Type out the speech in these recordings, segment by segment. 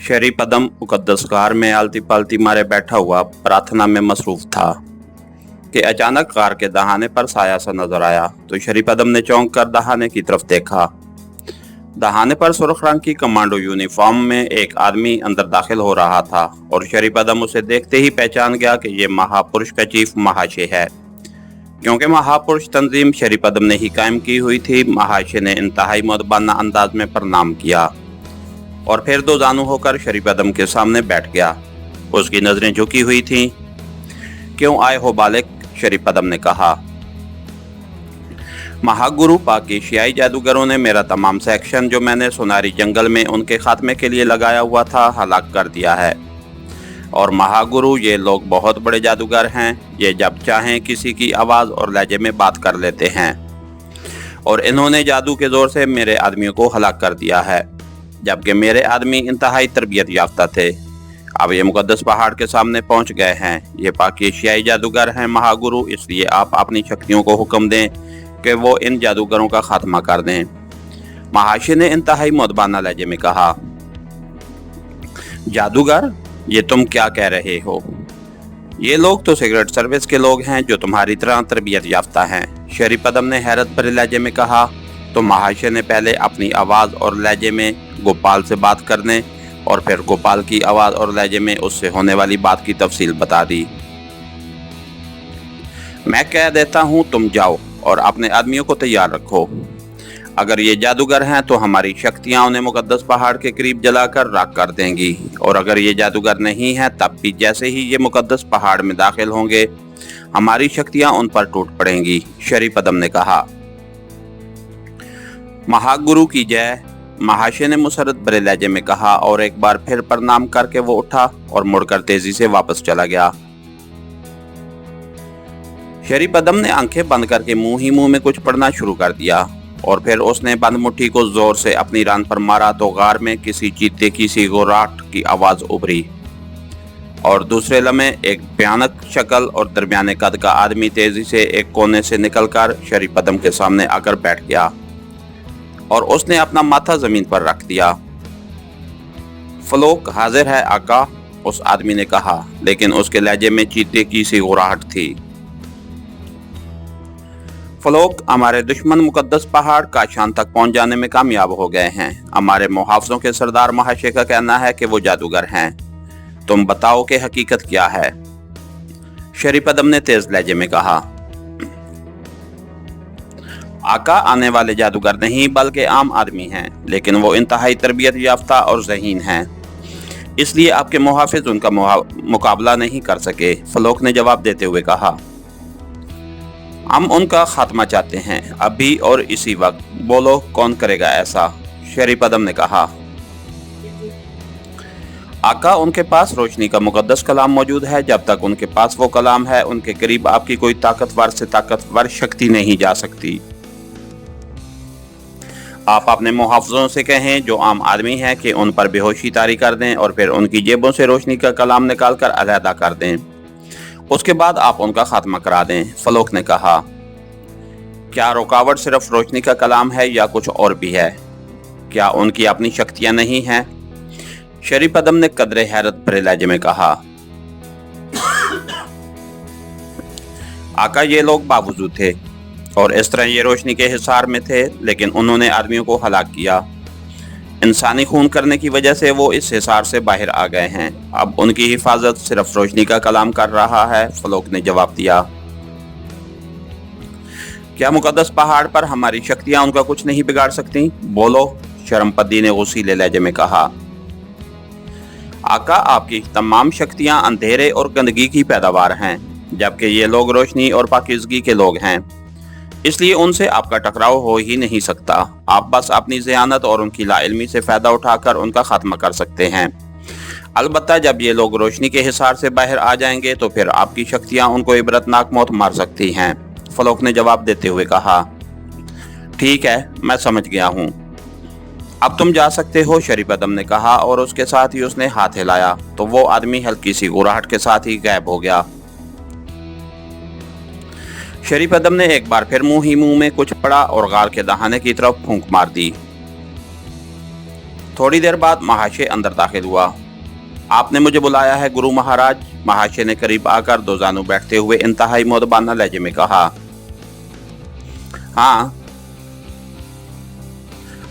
शरीफ अदम मुकद्दस गार में आलती पालती मारे बैठा हुआ प्रार्थना में मसरूफ था कि अचानक गार के दहाने पर साया सा नजर आया। तो शरीफ अदम ने चौंक कर दहाने की तरफ देखा। दहाने पर सुर्ख रंग की कमांडो यूनिफॉर्म में एक आदमी अंदर दाखिल हो रहा था और शरीफ अदम उसे देखते ही पहचान गया कि ये महापुरुष का चीफ महाशय है। क्योंकि महापुरुष तंजीम शरीफ अदम ने ही कायम की हुई थी, महाशय ने इंतहाई मुअद्दबाना अंदाज में प्रणाम किया और फिर दो जानू होकर शरीफ अदम के सामने बैठ गया। उसकी नजरें झुकी हुई थीं। क्यों आए हो बालिक? शरीफ अदम ने कहा। महागुरु पाक एशियाई जादूगरों ने मेरा तमाम सेक्शन जो मैंने सुनारी जंगल में उनके खात्मे के लिए लगाया हुआ था हलाक कर दिया है। और महागुरु, ये लोग बहुत बड़े जादूगर हैं। ये जब चाहें किसी की आवाज़ और लहजे में बात कर लेते हैं और इन्होंने जादू के जोर से मेरे आदमियों को हलाक कर दिया है, जबकि मेरे आदमी इंतहाई तरबियत याफ्ता थे। अब ये मुकद्दस पहाड़ के सामने पहुंच गए हैं। ये पाक एशियाई जादूगर हैं महागुरु, इसलिए आप अपनी शक्तियों को हुक्म दें कि वो इन जादूगरों का खात्मा कर दें। महाशय ने इंतहाई मुअद्दबाना लहजे में कहा। जादूगर, ये तुम क्या कह रहे हो? ये लोग तो सिगरेट सर्विस के लोग हैं जो तुम्हारी तरह तरबियत याफ्ता हैं। शरीफ अदम ने हैरत भरे लहजे में कहा। तो महाशय ने पहले अपनी आवाज़ और लहजे में गोपाल से बात करने और फिर गोपाल की आवाज़ और लहजे में उससे होने वाली बात की तफसील बता दी। मैं कह देता हूँ, तुम जाओ और अपने आदमियों को तैयार रखो। अगर ये जादूगर हैं तो हमारी शक्तियाँ उन्हें मुकद्दस पहाड़ के करीब जलाकर राख कर देंगी, और अगर ये जादूगर नहीं हैं तब भी जैसे ही ये मुकद्दस पहाड़ में दाखिल होंगे हमारी शक्तियाँ उन पर टूट पड़ेंगी। शरीफ अदम ने कहा। महागुरु की जय, महाशय ने मुसरत भरे लहजे में कहा और एक बार फिर प्रणाम करके वो उठा और मुड़कर तेजी से वापस चला गया। शरीफ अदम ने आंखें बंद करके मुंह ही मुंह में कुछ पढ़ना शुरू कर दिया और फिर उसने बंद मुट्ठी को जोर से अपनी रान पर मारा तो गार में किसी चीते की सी गुर्राहट की आवाज उभरी और दूसरे लम्हे एक भयानक शक्ल और दरमियाने कद का आदमी तेजी से एक कोने से निकलकर शरीफ अदम के सामने आकर बैठ गया और उसने अपना माथा जमीन पर रख दिया। फलोक हाजिर है आका, उस आदमी ने कहा, लेकिन उसके लहजे में चीते की सी गुर्राहट थी। फलोक, हमारे दुश्मन मुकद्दस पहाड़ काशान तक पहुंच जाने में कामयाब हो गए हैं। हमारे मुहाफिजों के सरदार महाशय का कहना है कि वो जादूगर हैं। तुम बताओ कि हकीकत क्या है? शरीफ अदम ने तेज लहजे में कहा। आका, आने वाले जादूगर नहीं बल्कि आम आदमी हैं, लेकिन वो इंतहाई तरबियत याफ्ता और ज़हीन हैं, इसलिए आपके मुहाफिज उनका मुकाबला नहीं कर सके। फलोक ने जवाब देते हुए कहा। हम उनका खात्मा चाहते हैं, अभी और इसी वक्त। बोलो, कौन करेगा ऐसा? शरीफ अदम ने कहा। आका, उनके पास रोशनी का मुकद्दस कलाम मौजूद है। जब तक उनके पास वो कलाम है उनके करीब आपकी कोई ताकतवर से ताकतवर शक्ति नहीं जा सकती। आप अपने मुहाफिजों से कहें जो आम आदमी हैं कि उन पर बेहोशी तारी कर दें और फिर उनकी जेबों से रोशनी का कलाम निकालकर अलहदा कर दें। उसके बाद आप उनका खात्मा करा दें। फलोक ने कहा। क्या रुकावट सिर्फ रोशनी का कलाम है या कुछ और भी है? क्या उनकी अपनी शक्तियां नहीं हैं? शरीफ अदम ने कदरे हैरत भरे लहजे में कहा। आका, ये लोग बावजूद थे और इस तरह ये रोशनी के हिसार में थे, लेकिन उन्होंने आदमियों को हलाक किया। इंसानी खून करने की वजह से वो इस हिसार से बाहर आ गए हैं। अब उनकी हिफाजत सिर्फ रोशनी का कलाम कर रहा है। फलोक ने जवाब दिया। क्या मुकद्दस पहाड़ पर हमारी शक्तियां उनका कुछ नहीं बिगाड़ सकती? बोलो, शर्मपदी ने गुस्सीले लहजे में कहा। आका, आपकी तमाम शक्तियां अंधेरे और गंदगी की पैदावार हैं, जबकि ये लोग रोशनी और पाकीज़गी के लोग हैं, इसलिए उनसे आपका टकराव हो ही नहीं सकता। आप बस अपनी ज़ियानत और उनकी लाइल्मी से फ़ायदा उठाकर उनका खात्मा कर सकते हैं। अलबत्ता जब ये लोग रोशनी के हिसार से बाहर आ जाएंगे तो फिर आपकी शक्तियां उनको इबरतनाक मौत मार सकती हैं। फलोक ने जवाब देते हुए कहा। ठीक है, मैं समझ गया हूँ, अब तुम जा सकते हो, शरीफ अदम ने कहा और उसके साथ ही उसने हाथ हिलाया तो वो आदमी हल्की सी गुर्राहट के साथ ही गायब हो गया। शरीफ अदम ने एक बार फिर मुंह ही मुंह में कुछ पड़ा और गार के दहाने की तरफ फूंक मार दी। थोड़ी देर बाद महाशय अंदर दाखिल हुआ। आपने मुझे बुलाया है गुरु महाराज? महाशय ने करीब आकर दो जानू बैठते हुए इंतहाई मुअद्दबाना लहजे में कहा। हाँ,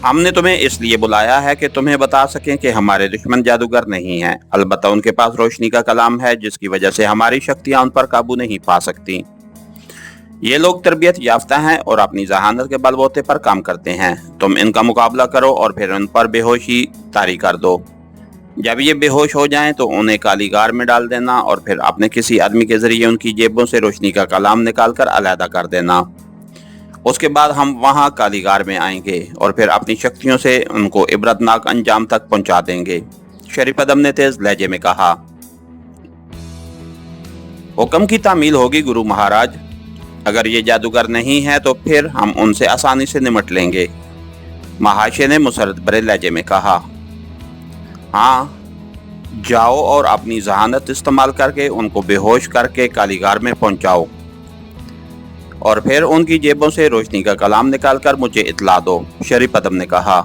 हमने तुम्हें इसलिए बुलाया है कि तुम्हें बता सकें कि हमारे दुश्मन जादूगर नहीं हैं, अलबत्ता उनके पास रोशनी का कलाम है जिसकी वजह से हमारी शक्तियां उन पर काबू नहीं पा सकती। ये लोग तरबियत याफ्ता हैं और अपनी जहानत के बलबूते पर काम करते हैं। तुम इनका मुकाबला करो और फिर उन पर बेहोशी तारी कर दो। जब ये बेहोश हो जाएं तो उन्हें काली गार में डाल देना और फिर अपने किसी आदमी के जरिए उनकी जेबों से रोशनी का कलाम निकालकर अलहदा कर देना। उसके बाद हम वहां काली गार में आएंगे और फिर अपनी शक्तियों से उनको इबरतनाक अंजाम तक पहुंचा देंगे। शरीफदम ने तेज लहजे में कहा। हुक्म की तामील होगी गुरु महाराज। अगर ये जादूगर नहीं है तो फिर हम उनसे आसानी से निमट लेंगे, महाशय ने मुसरत भरे लहजे में कहा। हाँ, जाओ और अपनी जहानत इस्तेमाल करके उनको बेहोश करके कालीगार में पहुंचाओ और फिर उनकी जेबों से रोशनी का कलाम निकालकर मुझे इतला दो, शरीफदम ने कहा।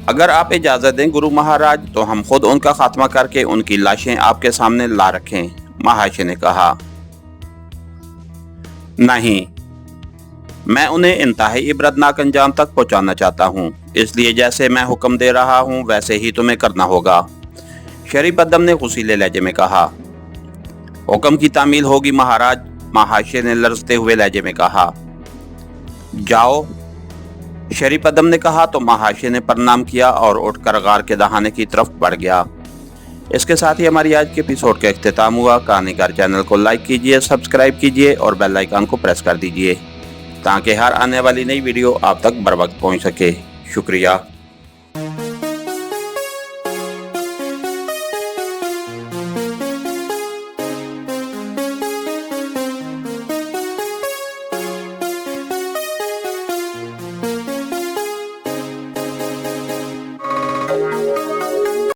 अगर आप इजाजत दें गुरु महाराज तो हम खुद उनका खात्मा करके उनकी लाशें आपके सामने ला रखें, महाशय ने कहा। नहीं, मैं उन्हें इंतहाई इबरतनाक अंजाम तक पहुंचाना चाहता हूं, इसलिए जैसे मैं हुक्म दे रहा हूं वैसे ही तुम्हें करना होगा, शरीफदम ने गुस्सीले लहजे में कहा। हुक्म की तामील होगी महाराज, महाशय ने लरजते हुए लहजे में कहा। जाओ, शरीफदम ने कहा तो महाशय ने प्रणाम किया और उठकर गार के दहाने की तरफ बढ़ गया। इसके साथ ही हमारी आज के एपिसोड का इख्तिताम हुआ। कहानीकार चैनल को लाइक कीजिए, सब्सक्राइब कीजिए और बेल आइकन को प्रेस कर दीजिए ताकि हर आने वाली नई वीडियो आप तक बर वक्त पहुंच सके। शुक्रिया।